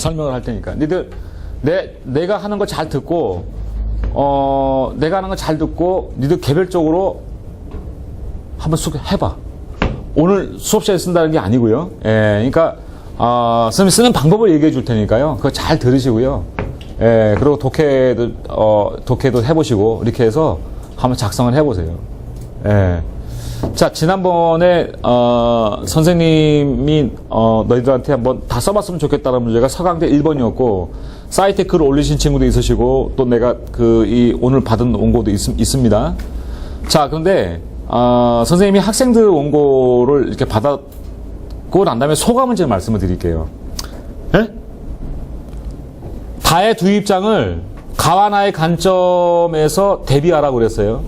설명을 할 테니까. 니들 내가 하는 거 잘 듣고 내가 하는 거 잘 듣고 니들 개별적으로 한번 해봐. 오늘 수업 시간에 쓴다는 게 아니고요. 예, 그러니까 선생님이 쓰는 방법을 얘기해 줄 테니까요. 그거 잘 들으시고요. 예, 그리고 독해도 해보시고 이렇게 해서 한번 작성을 해보세요. 예. 자, 지난번에 선생님이 너희들한테 한번 다 써봤으면 좋겠다는 문제가 서강대 1번이었고 사이트에 글 올리신 친구도 있으시고 또 내가 오늘 받은 원고도 있습니다. 자, 그런데 선생님이 학생들 원고를 이렇게 받았고 난 다음에 소감을 좀 말씀을 드릴게요. 예? 다의 두 입장을 가와 나의 관점에서 대비하라고 그랬어요.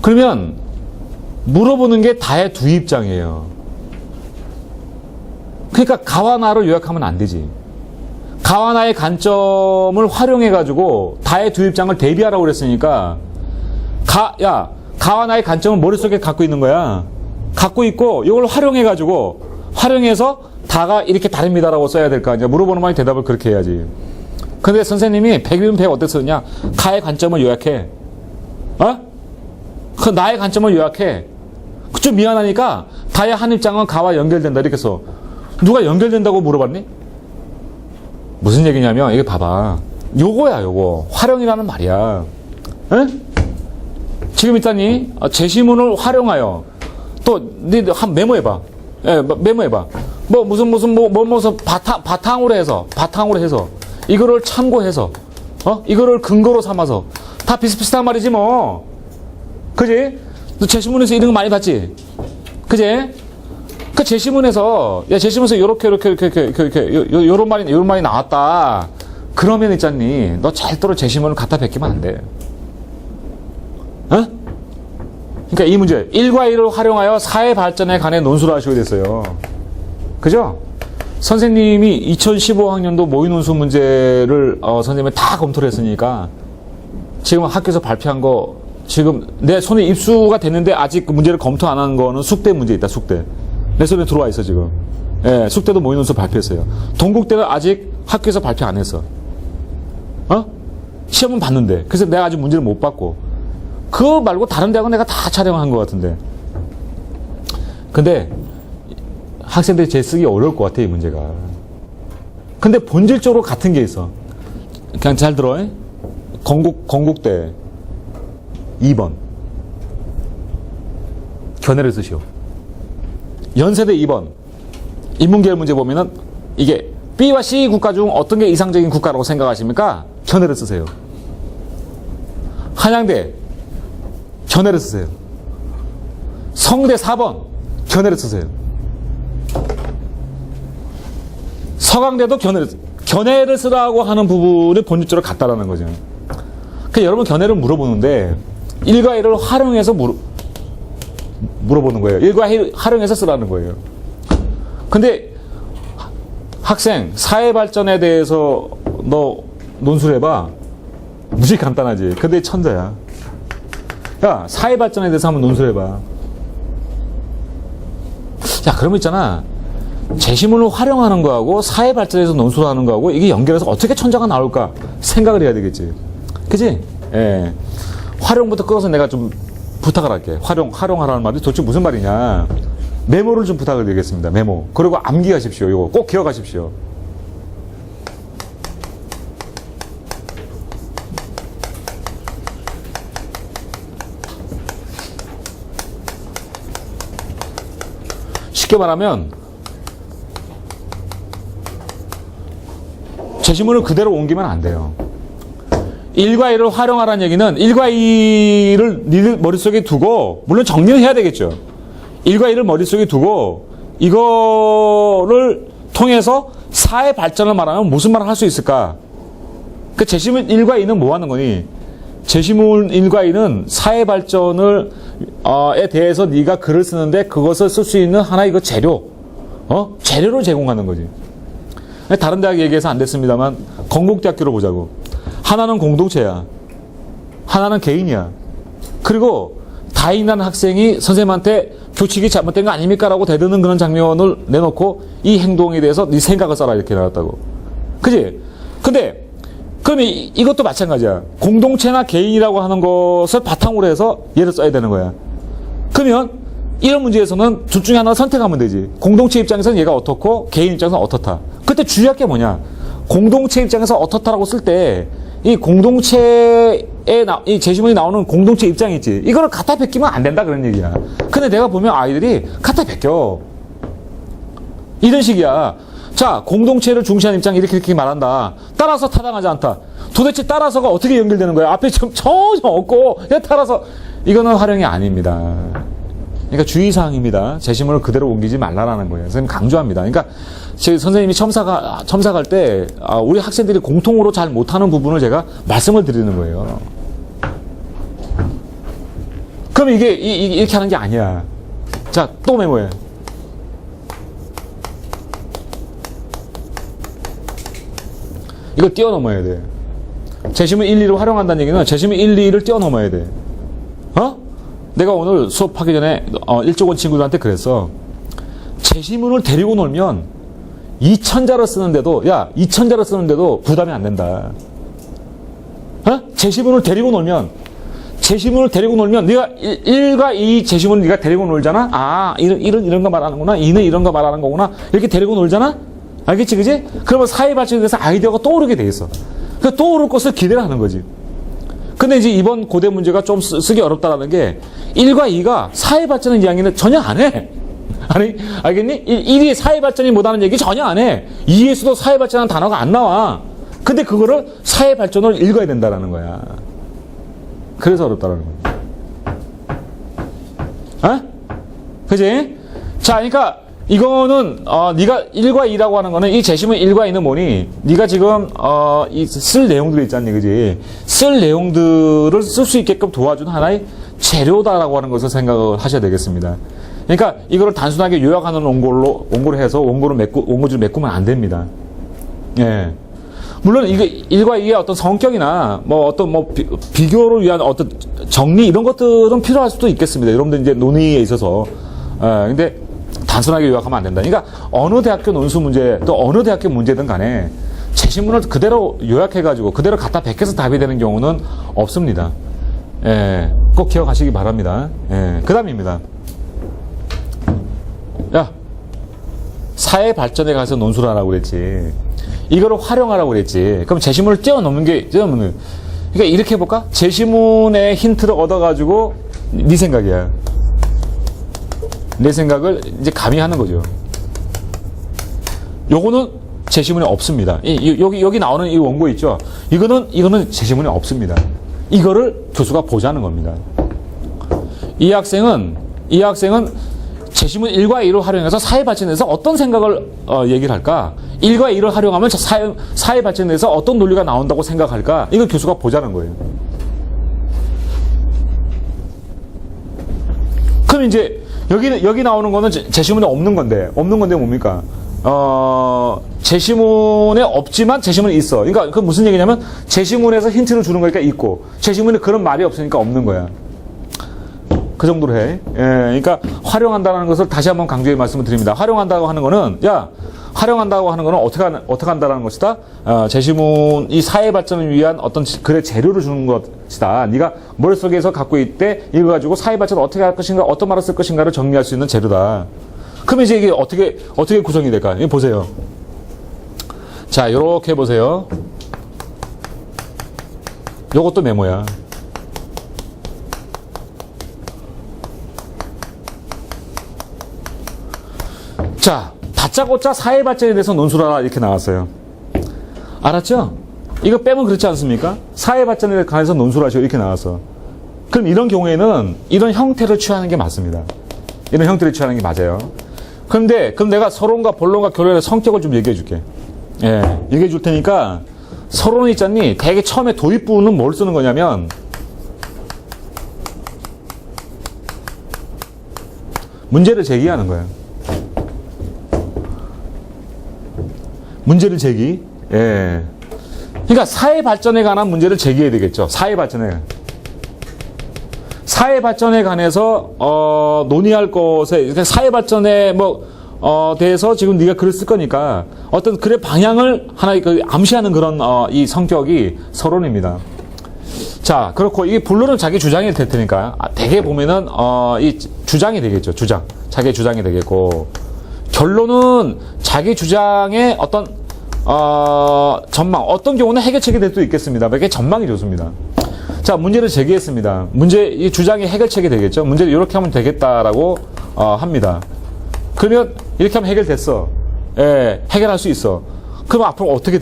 그러면 물어보는 게 다의 두 입장이에요. 그러니까 가와 나를 요약하면 안 되지. 가와 나의 관점을 활용해가지고 다의 두 입장을 대비하라고 그랬으니까 가와 나의 관점을 머릿속에 갖고 있는 거야. 갖고 있고 이걸 활용해서 다가 이렇게 다릅니다라고 써야 될 거 아니야. 물어보는 말에 대답을 그렇게 해야지. 근데 선생님이 100이면 100 어떻게 쓰냐? 가의 관점을 요약해. 그 나의 관점을 요약해. 좀 미안하니까 다의 한 입장은 가와 연결된다 이렇게 써. 누가 연결된다고 물어봤니? 무슨 얘기냐면 이게 봐봐. 요거야 요거. 활용이라는 말이야. 에? 지금 있다니 제시문을 활용하여 또 니 한 메모해봐. 예, 메모해봐. 무슨 바탕으로 해서 이거를 참고해서 이거를 근거로 삼아서 다 비슷비슷한 말이지 뭐. 그지? 너 제시문에서 이런 거 많이 봤지? 그지? 그 제시문에서 요렇게 요런 말이 나왔다. 그러면 있잖니. 너 절대로 제시문을 갖다 베끼면 안 돼. 그러니까 이 문제 1과 1을 활용하여 사회 발전에 관해 논술을 하시게 됐어요. 그죠? 선생님이 2015학년도 모의논술 문제를 선생님이 다 검토를 했으니까 지금 학교에서 발표한 거 지금 내 손에 입수가 됐는데 아직 그 문제를 검토 안 한 거는 숙대 문제 있다. 숙대. 내 손에 들어와 있어 지금. 예, 숙대도 모의논술 발표했어요. 동국대는 아직 학교에서 발표 안 했어. 시험은 봤는데. 그래서 내가 아직 문제를 못 봤고. 그거 말고 다른 대학은 내가 다 촬영한 것 같은데. 근데 학생들이 제일 쓰기 어려울 것 같아 이 문제가. 근데 본질적으로 같은 게 있어. 그냥 잘 들어. 건국대 2번 견해를 쓰시오. 연세대 2번 인문계열 문제 보면은 이게 B와 C 국가 중 어떤 게 이상적인 국가라고 생각하십니까? 견해를 쓰세요. 한양대 견해를 쓰세요. 성대 4번 견해를 쓰세요. 서강대도 견해를 쓰라고 하는 부분이 본질적으로 같다라는 거죠. 그러니까 여러분 견해를 물어보는데 1과 1을 활용해서 물어보는 거예요. 1과 1 활용해서 쓰라는 거예요. 근데 학생 사회 발전에 대해서 너 논술해봐. 무지 간단하지. 근데 천재야. 야, 사회 발전에 대해서 한번 논술해봐. 야, 그러면 있잖아. 제시문을 활용하는 거하고 사회 발전에서 논술하는 거하고 이게 연결해서 어떻게 천자가 나올까 생각을 해야 되겠지. 그지? 예. 활용부터 끊어서 내가 좀 부탁을 할게. 활용하라는 말이 도대체 무슨 말이냐. 메모를 좀 부탁을 드리겠습니다. 메모. 그리고 암기하십시오. 이거 꼭 기억하십시오. 쉽게 말하면 제시문을 그대로 옮기면 안 돼요. 1과 1을 활용하라는 얘기는 1과 2를 네 머릿속에 두고 물론 정리는 해야 되겠죠. 1과 1을 머릿속에 두고 이거를 통해서 사회 발전을 말하면 무슨 말을 할 수 있을까? 그 제시문 1과 2는 뭐 하는 거니? 제시문 1과 2는 사회 발전을 에 대해서 네가 글을 쓰는데 그것을 쓸 수 있는 하나의 그 재료, 재료를 제공하는 거지. 다른 대학 얘기해서 안 됐습니다만 건국대학교로 보자고. 하나는 공동체야. 하나는 개인이야. 그리고 다인한 학생이 선생님한테 교칙이 잘못된 거 아닙니까? 라고 대드는 그런 장면을 내놓고 이 행동에 대해서 네 생각을 써라 이렇게 나왔다고. 그지? 근데 그럼 이것도 마찬가지야. 공동체나 개인이라고 하는 것을 바탕으로 해서 얘를 써야 되는 거야. 그러면 이런 문제에서는 둘 중에 하나 선택하면 되지. 공동체 입장에서는 얘가 어떻고 개인 입장에서는 어떻다. 그때 주의할 게 뭐냐. 공동체 입장에서 어떻다라고 쓸 때 이 공동체에 이 제시문이 나오는 공동체 입장이 있지. 이거를 갖다 베끼면 안 된다 그런 얘기야. 근데 내가 보면 아이들이 갖다 베껴. 이런 식이야. 자, 공동체를 중시하는 입장 이렇게 말한다. 따라서 타당하지 않다. 도대체 따라서가 어떻게 연결되는 거야? 앞에 좀 전혀 없고 그냥 따라서 이거는 활용이 아닙니다. 그러니까 주의사항입니다. 제시문을 그대로 옮기지 말라라는 거예요. 선생님 강조합니다. 그러니까 제 선생님이 첨삭할 때 우리 학생들이 공통으로 잘 못하는 부분을 제가 말씀을 드리는 거예요. 그럼 이게 이렇게 하는 게 아니야. 자, 또 메모해. 이걸 뛰어넘어야 돼. 제시문 1, 2를 활용한다는 얘기는 제시문 1, 2를 뛰어넘어야 돼. 내가 오늘 수업하기 전에 일조권 친구들한테 그랬어. 제시문을 데리고 놀면 2천자를 쓰는데도 2천자를 쓰는데도 부담이 안 된다. 제시문을 데리고 놀면 네가 1과 2 제시문을 네가 데리고 놀잖아. 이런 거 말하는구나. 2는 이런 거 말하는 거구나. 이렇게 데리고 놀잖아. 알겠지, 그지? 그러면 사회 발전에 대해서 아이디어가 떠오르게 돼 있어. 그 떠오를 것을 기대를 하는 거지. 근데 이제 이번 고대 문제가 좀 쓰기 어렵다라는 게 1과 2가 사회 발전의 이야기는 전혀 안 해. 아니, 알겠니? 1이 사회 발전이 못하는 얘기 전혀 안 해. 2에서도 사회 발전하는 단어가 안 나와. 근데 그거를 사회 발전을 읽어야 된다라는 거야. 그래서 어렵다라는 거야. 그지? 자, 그러니까 이거는 네가 1과 2라고 하는 거는 이 제시문 1과 2는 뭐니? 네가 지금 쓸 내용들이 있잖니, 그지? 쓸 내용들을 쓸 수 있게끔 도와준 하나의 재료다라고 하는 것을 생각을 하셔야 되겠습니다. 그러니까 이거를 단순하게 요약하는 원고를 해서 원고지를 메꾸면 안 됩니다. 예. 물론 이게 1과 2의 어떤 성격이나 비교를 위한 어떤 정리 이런 것들은 필요할 수도 있겠습니다. 여러분들 이제 논의에 있어서. 근데 단순하게 요약하면 안 된다. 그러니까 어느 대학교 논술 문제 또 어느 대학교 문제든 간에 제시문을 그대로 요약해가지고 그대로 갖다 베껴서 답이 되는 경우는 없습니다. 꼭 기억하시기 바랍니다. 그 다음입니다. 사회 발전에 가서 논술을 하라고 그랬지. 이거를 활용하라고 그랬지. 그럼 제시문을 뛰어넘는 그러니까 이렇게 해볼까? 제시문의 힌트를 얻어가지고 네 생각이야. 내 생각을 이제 가미하는 거죠. 요거는 제시문에 없습니다. 여기 나오는 이 원고 있죠? 이거는 제시문에 없습니다. 이거를 교수가 보자는 겁니다. 이 학생은 제시문 1과 2를 활용해서 사회 발전에서 어떤 생각을 얘기를 할까? 1과 2를 활용하면 사회 발전에서 어떤 논리가 나온다고 생각할까? 이걸 교수가 보자는 거예요. 그럼 이제 여기 나오는 거는 제시문에 없는 건데 뭡니까? 제시문에 없지만 제시문에 있어. 그러니까 그 무슨 얘기냐면 제시문에서 힌트를 주는 거니까 있고 제시문에 그런 말이 없으니까 없는 거야. 그 정도로 해. 그러니까 활용한다는 것을 다시 한번 강조해 말씀을 드립니다. 활용한다고 하는 거는 어떻게 한다라는 것이다. 제시문 이 사회 발전을 위한 어떤 글의 재료를 주는 것이다. 네가 머릿속에서 갖고 있대 이거 가지고 사회 발전을 어떻게 할 것인가, 어떤 말을 쓸 것인가를 정리할 수 있는 재료다. 그러면 이제 이게 어떻게 구성이 될까? 이거 보세요. 자, 요렇게 보세요. 요것도 메모야. 자, 다짜고짜 사회 발전에 대해서 논술하라 이렇게 나왔어요. 알았죠? 이거 빼면 그렇지 않습니까? 사회 발전에 관해서 논술하시오 이렇게 나왔어. 그럼 이런 경우에는 이런 형태를 취하는 게 맞습니다. 이런 형태를 취하는 게 맞아요. 그럼 내가 서론과 본론과 결론의 성격을 좀 얘기해 줄게. 얘기해 줄 테니까 서론 있잖니? 되게 처음에 도입부는 뭘 쓰는 거냐면 문제를 제기하는 거예요. 문제를 제기. 그러니까 사회 발전에 관한 문제를 제기해야 되겠죠. 사회 사회 발전에 관해서 논의할 것에 그러니까 사회 발전에 대해서 지금 네가 글을 쓸 거니까 어떤 글의 방향을 하나 암시하는 그런 이 성격이 서론입니다. 자, 그렇고 이게 본론은 자기 주장이 될 테니까 대개 보면은 이 주장이 되겠죠. 주장, 자기 주장이 되겠고 결론은 자기 주장의 어떤 전망, 어떤 경우는 해결책이 될 수도 있겠습니다. 이게 전망이 좋습니다. 자, 문제를 제기했습니다. 이 주장이 해결책이 되겠죠. 문제를 이렇게 하면 되겠다라고 합니다. 그러면 이렇게 하면 해결됐어. 예, 해결할 수 있어. 그럼 앞으로 어떻게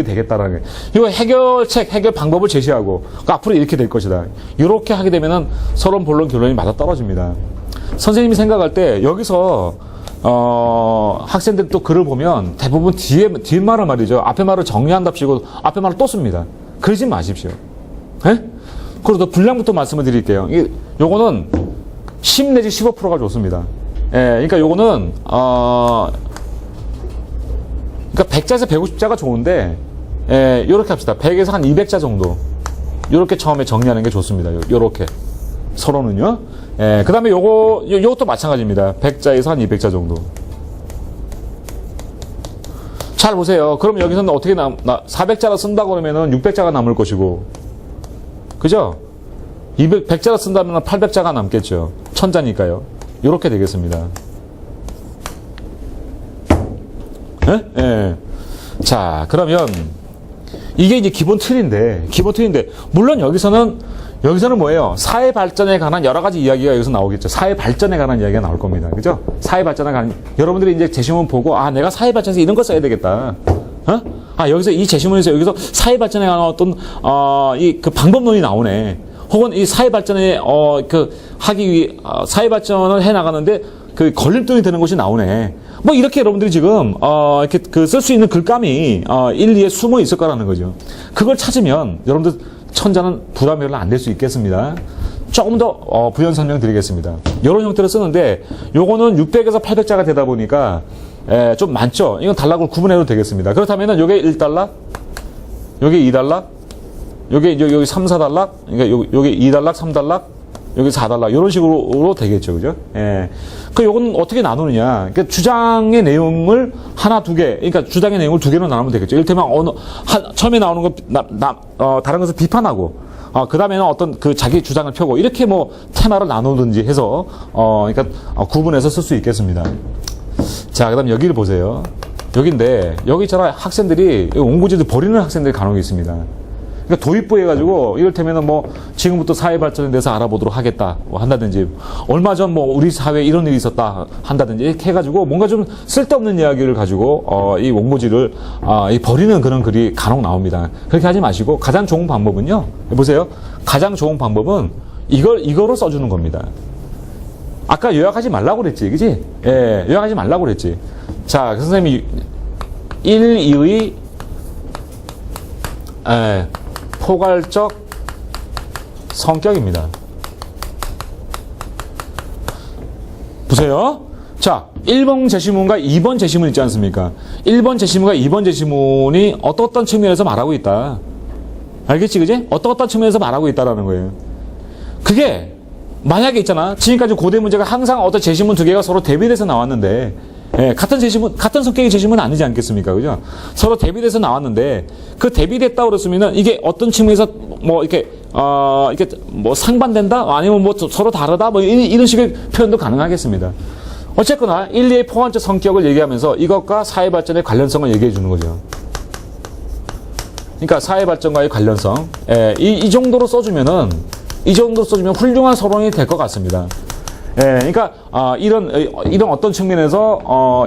되겠다라는 게. 이거 해결 방법을 제시하고, 그러니까 앞으로 이렇게 될 것이다. 이렇게 하게 되면은 서론, 본론, 결론이 맞아 떨어집니다. 선생님이 생각할 때, 여기서, 학생들 또 글을 보면 대부분 뒷말을 말이죠. 앞에 말을 정리한답시고 앞에 말을 또 씁니다. 그러지 마십시오. 예? 그리고 또 분량부터 말씀을 드릴게요. 요거는 10 내지 15%가 좋습니다. 예, 그러니까 요거는, 그러니까 100자에서 150자가 좋은데, 예, 요렇게 합시다. 100에서 한 200자 정도. 요렇게 처음에 정리하는 게 좋습니다. 요렇게. 서론은요. 예, 그 다음에 요것도 마찬가지입니다. 100자에서 한 200자 정도. 잘 보세요. 그럼 여기서는 어떻게 400자로 쓴다고 그러면은 600자가 남을 것이고. 그죠? 100자로 쓴다면 800자가 남겠죠. 1000자니까요. 요렇게 되겠습니다. 예? 예. 자, 그러면 이게 이제 기본 틀인데, 물론 여기서는 뭐예요? 사회 발전에 관한 여러 가지 이야기가 여기서 나오겠죠. 사회 발전에 관한 이야기가 나올 겁니다. 그죠? 사회 발전에 관한, 여러분들이 이제 제시문 보고, 내가 사회 발전에서 이런 거 써야 되겠다. 여기서 이 제시문에서 여기서 사회 발전에 관한 어떤, 그 방법론이 나오네. 혹은 이 사회 발전에, 하기 위해, 사회 발전을 해 나가는데, 그 걸림돌이 되는 것이 나오네. 이렇게 여러분들이 지금, 이렇게 쓸 수 있는 글감이, 1, 2에 숨어 있을 거라는 거죠. 그걸 찾으면, 여러분들, 천자는 부담이 별로 안 될 수 있겠습니다. 조금 더, 부연 설명 드리겠습니다. 이런 형태로 쓰는데, 요거는 600에서 800자가 되다 보니까, 좀 많죠? 이건 단락으로 구분해도 되겠습니다. 그렇다면은, 요게 1달러, 요게 2달러, 여기 3, 4달러, 그러니까 요게 2달러, 3달러, 여기 4달러, 이런 식으로 되겠죠. 그죠? 예. 요건 어떻게 나누느냐. 그러니까 주장의 내용을 하나, 두 개, 그러니까 주장의 내용을 두 개로 나누면 되겠죠. 이를테면, 처음에 나오는 거, 다른 것을 비판하고, 그 다음에는 어떤 자기 주장을 펴고, 이렇게 테마를 나누든지 해서, 그러니까, 구분해서 쓸 수 있겠습니다. 자, 그 다음 여기를 보세요. 여기인데, 여기 있잖아. 학생들이, 원고지를 버리는 학생들이 간혹 있습니다. 그러니까 도입부 해가지고 이를테면은 지금부터 사회 발전에 대해서 알아보도록 하겠다 한다든지 얼마 전 우리 사회에 이런 일이 있었다 한다든지 이렇게 해가지고 뭔가 좀 쓸데없는 이야기를 가지고 이 원고지를 버리는 그런 글이 간혹 나옵니다. 그렇게 하지 마시고 가장 좋은 방법은요. 보세요. 가장 좋은 방법은 이거로 써주는 겁니다. 아까 요약하지 말라고 그랬지, 그지? 예, 요약하지 말라고 그랬지. 자, 선생님이 1, 2의 포괄적 성격입니다. 보세요. 자, 1번 제시문과 2번 제시문 있지 않습니까? 1번 제시문과 2번 제시문이 어떤 측면에서 말하고 있다. 알겠지, 그지? 어떤 측면에서 말하고 있다라는 거예요. 그게 만약에 있잖아. 지금까지 고대 문제가 항상 어떤 제시문 두 개가 서로 대비돼서 나왔는데 같은 성격의 제시문은 아니지 않겠습니까? 그죠? 서로 대비돼서 나왔는데, 그 대비됐다고 그랬으면은, 이게 어떤 측면에서, 이렇게 상반된다? 아니면 서로 다르다? 이런 식의 표현도 가능하겠습니다. 어쨌거나, 1, 2의 포괄적 성격을 얘기하면서 이것과 사회 발전의 관련성을 얘기해 주는 거죠. 그러니까, 사회 발전과의 관련성. 이 정도로 써주면 훌륭한 서론이 될 것 같습니다. 그러니까 이런 어떤 측면에서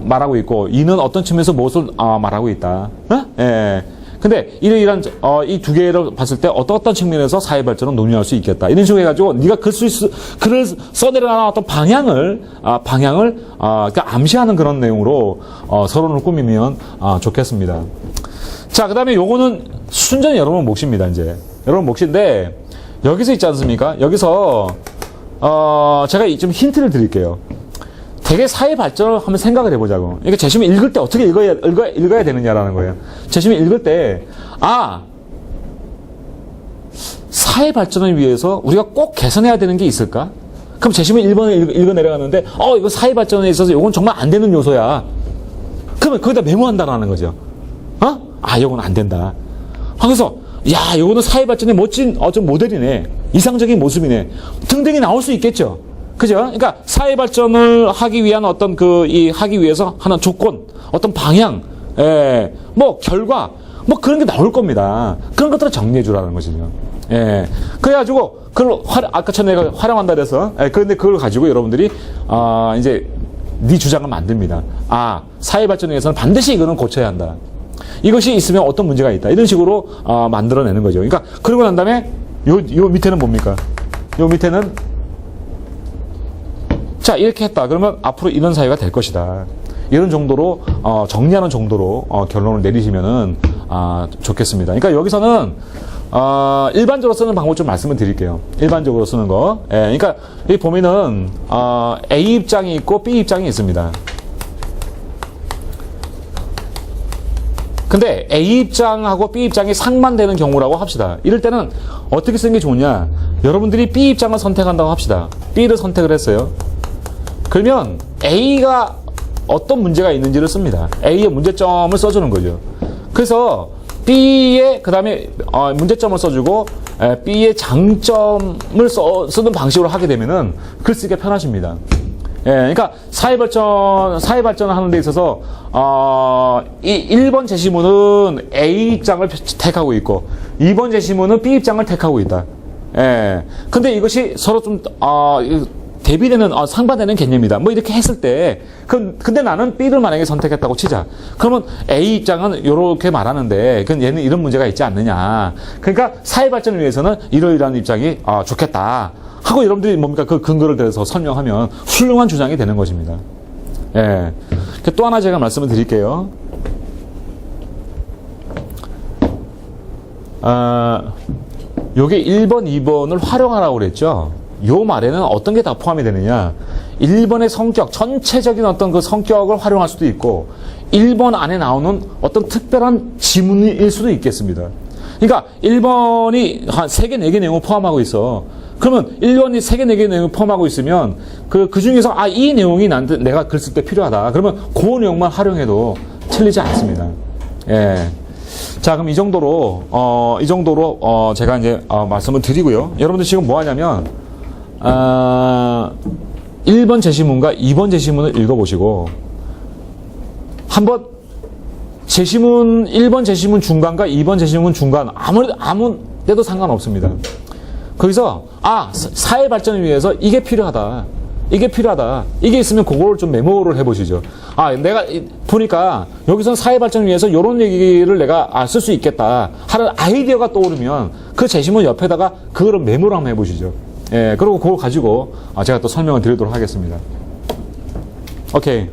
말하고 있고 이는 어떤 측면에서 무엇을 말하고 있다. 근데 이런 이 두 개를 봤을 때 어떤 측면에서 사회 발전을 논의할 수 있겠다. 이런 식으로 해가지고 네가 글을 써내려가는 어떤 방향을 그러니까 암시하는 그런 내용으로 서론을 꾸미면 좋겠습니다. 자, 그다음에 요거는 순전히 여러분 몫입니다. 이제 여러분 몫인데 여기서 있지 않습니까? 여기서 제가 좀 힌트를 드릴게요. 되게 사회 발전을 한번 생각을 해보자고. 그러니까 제시문 읽을 때 어떻게 읽어야 되느냐라는 거예요. 제시문 읽을 때, 사회 발전을 위해서 우리가 꼭 개선해야 되는 게 있을까? 그럼 제시문 1번을 읽어 내려가는데, 이거 사회 발전에 있어서 이건 정말 안 되는 요소야. 그러면 거기다 메모한다라는 거죠. 이건 안 된다. 그래서, 야, 이거는 사회 발전의 멋진, 좀 모델이네. 이상적인 모습이네. 등등이 나올 수 있겠죠. 그죠? 그러니까 사회 발전을 하기 위한 어떤 하기 위해서 하는 조건, 어떤 방향, 뭐, 결과, 뭐 그런 게 나올 겁니다. 그런 것들을 정리해 주라는 것이죠. 그래가지고, 그걸 아까 전에 내가 활용한다 그래서, 그런데 그걸 가지고 여러분들이, 이제, 네 주장을 만듭니다. 사회 발전을 위해서는 반드시 이거는 고쳐야 한다. 이것이 있으면 어떤 문제가 있다. 이런 식으로, 만들어내는 거죠. 그러니까, 그러고 난 다음에, 요 밑에는 뭡니까? 요 밑에는, 자, 이렇게 했다. 그러면 앞으로 이런 사회가 될 것이다. 이런 정도로, 정리하는 정도로, 결론을 내리시면은, 좋겠습니다. 그러니까 여기서는, 일반적으로 쓰는 방법 좀 말씀을 드릴게요. 일반적으로 쓰는 거. 그러니까, 여기 보면은, A 입장이 있고 B 입장이 있습니다. 근데 A 입장하고 B 입장이 상반되는 경우라고 합시다. 이럴 때는 어떻게 쓰는 게 좋으냐? 여러분들이 B 입장을 선택한다고 합시다. B를 선택을 했어요. 그러면 A가 어떤 문제가 있는지를 씁니다. A의 문제점을 써주는 거죠. 그래서 B의 그 다음에 문제점을 써주고 B의 장점을 쓰는 방식으로 하게 되면은 글쓰기가 편하십니다. 그러니까 사회 발전을 하는 데 있어서 이 1번 제시문은 A 입장을 택하고 있고 2번 제시문은 B 입장을 택하고 있다. 근데 이것이 서로 좀 대비되는 상반되는 개념이다. 뭐 이렇게 했을 때 근데 나는 B를 만약에 선택했다고 치자. 그러면 A 입장은 이렇게 말하는데 얘는 이런 문제가 있지 않느냐. 그러니까 사회 발전을 위해서는 이러이러한 입장이 좋겠다. 하고 여러분들이 뭡니까? 그 근거를 대서 설명하면 훌륭한 주장이 되는 것입니다. 또 하나 제가 말씀을 드릴게요. 요게 1번, 2번을 활용하라고 그랬죠. 요 말에는 어떤 게 다 포함이 되느냐. 1번의 성격, 전체적인 어떤 그 성격을 활용할 수도 있고 1번 안에 나오는 어떤 특별한 지문일 수도 있겠습니다. 그러니까 1번이 한 3개, 4개 내용을 포함하고 있어. 그러면 1번이 3개, 4개 내용을 포함하고 있으면 그 중에서 이 내용이 내가 글 쓸 때 필요하다. 그러면 그 내용만 활용해도 틀리지 않습니다. 자, 그럼 이 정도로 제가 이제 말씀을 드리고요. 여러분들 지금 뭐 하냐면 1번 제시문과 2번 제시문을 읽어보시고 한번 제시문 1번 제시문 중간과 2번 제시문 중간 아무 데도 상관없습니다. 거기서 사회 발전을 위해서 이게 필요하다. 이게 있으면 그거를 좀 메모를 해보시죠. 내가 보니까 여기서는 사회 발전을 위해서 이런 얘기를 내가 쓸 수 있겠다 하는 아이디어가 떠오르면 그 제시문 옆에다가 그거를 메모를 한번 해보시죠. 그리고 그걸 가지고 제가 또 설명을 드리도록 하겠습니다. 오케이.